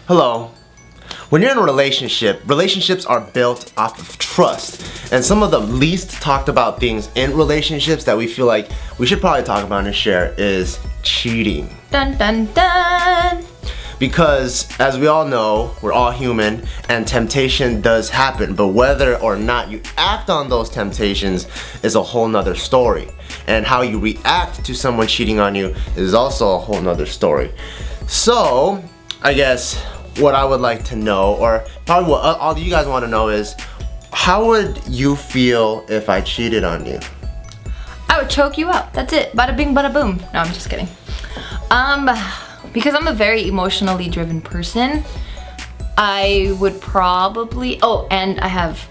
Hello. When you're in a relationship, relationships are built off of trust. And some of the least talked about things in relationships that we feel like we should probably talk about and share is cheating. Dun dun dun! Because as we all know, we're all human and temptation does happen, but whether or not you act on those temptations is a whole nother story. And how you react to someone cheating on you is also a whole nother story. So, I guess what I would like to know, or probably what all you guys want to know is, how would you feel if I cheated on you? I would choke you out. That's it. Bada bing, bada boom. No, I'm just kidding. Because I'm a very emotionally driven person, I would probably, and I have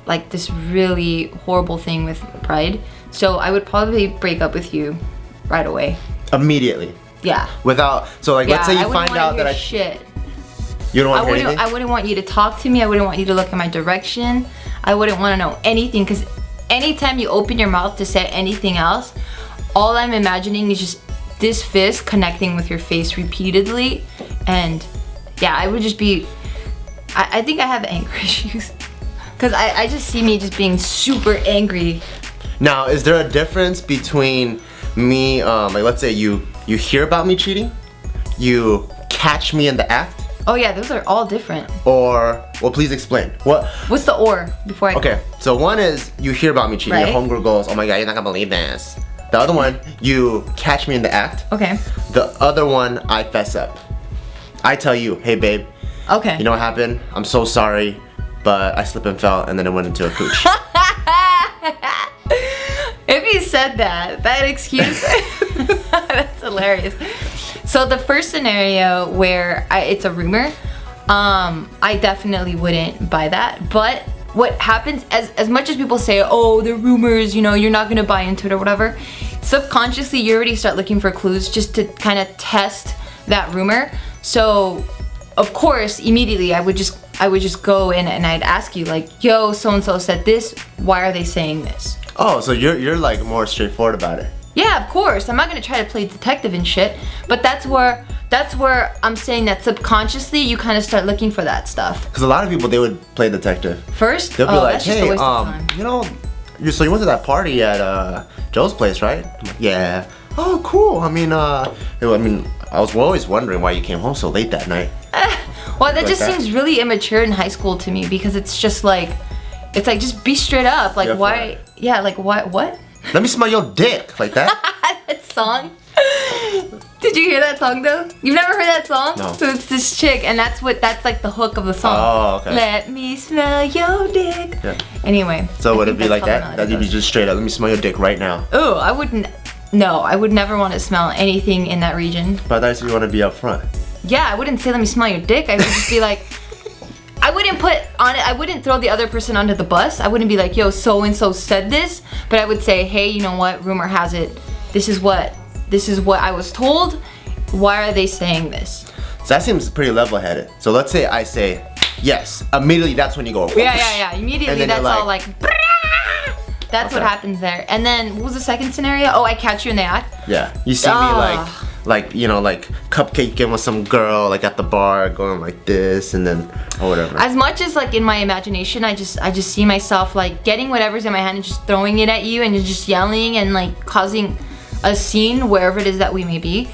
like this really horrible thing with pride. So I would probably break up with you right away. Immediately? Yeah. Without, so like let's say you find out that shit. You don't want to hear anything? I wouldn't want you to talk to me. I wouldn't want you to look in my direction. I wouldn't want to know anything, because anytime you open your mouth to say anything else, all I'm imagining is just this fist connecting with your face repeatedly. And yeah, I would just be, I think I have anger issues. Because I just see me just being super angry. Now, is there a difference between me, like let's say you hear about me cheating, you catch me in the act? Oh yeah, those are all different. Or, well, please explain. What's the or before I go? Okay, so one is you hear about me cheating, Right. your homegirl goes, oh my god, you're not gonna believe this. The other one, you catch me in the act. Okay. The other one, I fess up. I tell you, hey babe, Okay. you know what happened? I'm so sorry, but I slipped and fell and then it went into a cooch. If he said that excuse, that's hilarious. So the first scenario where it's a rumor, I definitely wouldn't buy that. But what happens, as much as people say, oh, they're rumors, you know, you're not gonna buy into it or whatever, subconsciously you already start looking for clues just to kind of test that rumor. So of course, immediately I would just go in and I'd ask you like, yo, so-and-so said this, why are they saying this? Oh, so you're like more straightforward about it. Yeah, of course. I'm not gonna try to play detective and shit, but that's where I'm saying that subconsciously you kind of start looking for that stuff. Because a lot of people, they would play detective. First? They'll be like, that's just a hey, waste of time. you know, so you went to that party at Joe's place, right? I'm like, yeah. Oh, cool. I mean, I was always wondering why you came home so late that night. Well, that just seems really immature in high school to me, because it's just like, just be straight up. Like, why? Yeah, like, what? Let me smell your dick, like that. That song. Did you hear that song though? You've never heard that song? No. So it's this chick, and that's like the hook of the song. Oh, okay. Let me smell your dick. Yeah. Anyway. So would it be like that? That That'd be just straight up, let me smell your dick right now. Oh, I wouldn't. No, I would never want to smell anything in that region. But I thought you want to be up front. Yeah, I wouldn't say let me smell your dick. I would just be like, I wouldn't throw the other person under the bus. I wouldn't be like, yo, so and so said this, but I would say, hey, you know what? Rumor has it, this is what I was told. Why are they saying this? So that seems pretty level-headed. So let's say I say yes. Immediately, that's when you go. Yeah. Immediately, that's all like. That's what happens there. And then what was the second scenario? Oh, I catch you in the act. Yeah. You see me like you know, like cupcaking with some girl like at the bar, going like this, and then or whatever. As much as like in my imagination, I just see myself like getting whatever's in my hand and just throwing it at you and just yelling and like causing a scene wherever it is that we may be.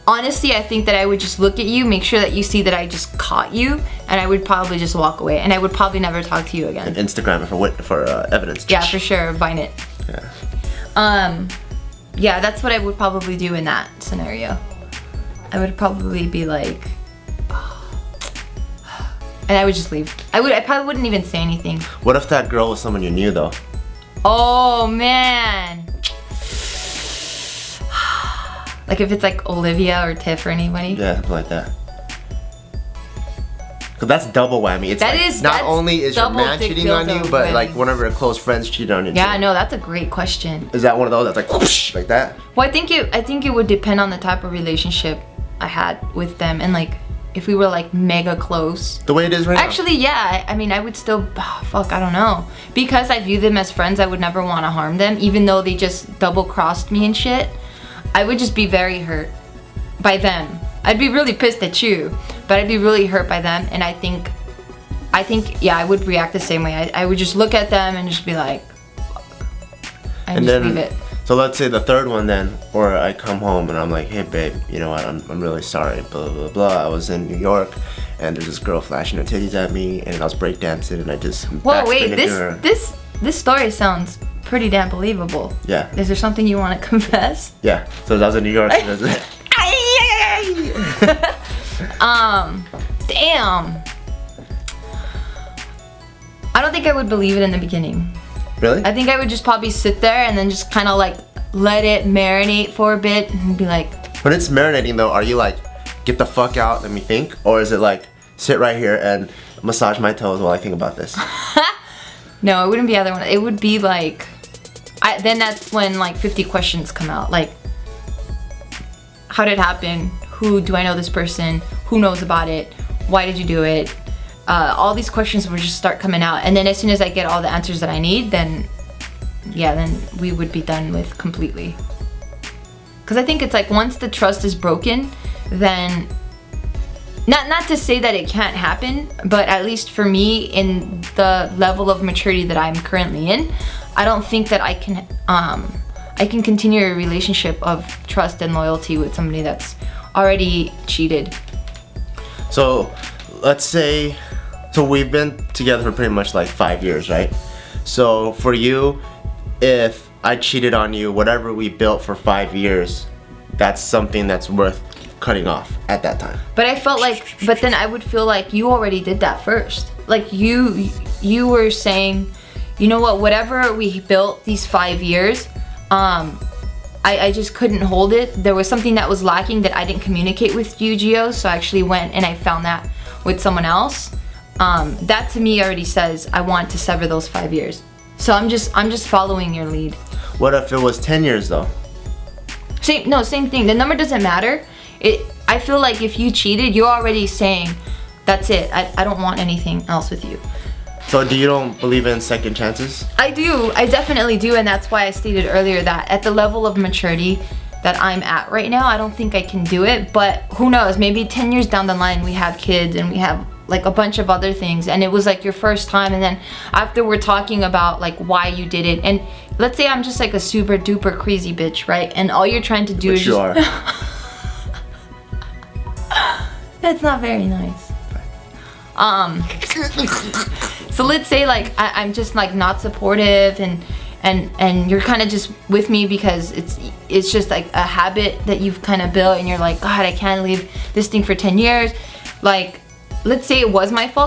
Honestly, I think that I would just look at you, make sure that you see that I just caught you, and I would probably just walk away, and I would probably never talk to you again. And Instagram for evidence. Yeah, for sure, Vine it. Yeah. Yeah, that's what I would probably do in that scenario. I would probably be like, and I would just leave. I probably wouldn't even say anything. What if that girl was someone you knew though? Oh man. Like if it's like Olivia or Tiff or anybody. Yeah, something like that. Cause that's double whammy. It's like, not only is your man cheating on you, but like one of your close friends cheated on you. Yeah, too. no, that's a great question. Is that one of those that's like whoosh, like that? Well, I think it would depend on the type of relationship I had with them, and like if we were like mega close. The way it is right now. Actually, yeah. I mean, I would still, I don't know. Because I view them as friends, I would never want to harm them, even though they just double-crossed me and shit. I would just be very hurt by them. I'd be really pissed at you, but I'd be really hurt by them. And I think, yeah, I would react the same way. I would just look at them and just be like, fuck. And just leave it. So let's say the third one then, or I come home and I'm like, hey babe, you know what, I'm really sorry, blah, blah, blah. I was in New York and there's this girl flashing her titties at me and I was breakdancing and I just Whoa, wait, this story sounds pretty damn believable. Yeah. Is there something you want to confess? Yeah, so I was in New York. Damn. I don't think I would believe it in the beginning. Really? I think I would just probably sit there and then just kind of like let it marinate for a bit and be like. When it's marinating though, are you like, get the fuck out, let me think? Or is it like, sit right here and massage my toes while I think about this? No, it wouldn't be either one. It would be like, then that's when like 50 questions come out. Like, how did it happen? Who do I know this person? Who knows about it? Why did you do it? All these questions would just start coming out. And then as soon as I get all the answers that I need, then yeah, then we would be done with completely. Because I think it's like once the trust is broken, then not to say that it can't happen, but at least for me in the level of maturity that I'm currently in, I don't think that I can continue a relationship of trust and loyalty with somebody that's already cheated. So let's say, so we've been together for pretty much like 5 years, right? So for you, if I cheated on you, whatever we built for 5 years, that's something that's worth cutting off at that time. But I felt like, but then I would feel like you already did that first. Like you were saying, you know what, whatever we built these 5 years, I just couldn't hold it. There was something that was lacking that I didn't communicate with you, Gio, so I actually went and I found that with someone else. That to me already says I want to sever those 5 years. So I'm just following your lead. What if it was 10 years though? Same thing. The number doesn't matter. I feel like if you cheated, you're already saying, that's it. I don't want anything else with you. So you don't believe in second chances? I do. I definitely do, and that's why I stated earlier that at the level of maturity that I'm at right now, I don't think I can do it, but who knows, maybe 10 years down the line we have kids and we have like a bunch of other things and it was like your first time, and then after we're talking about like why you did it, and let's say I'm just like a super duper crazy bitch, right? And all you're trying to do is are. That's not very nice. So let's say like I'm just like not supportive and you're kind of just with me because it's just like a habit that you've kind of built and you're like, God, I can't leave this thing for 10 years. Like, let's say it was my fault.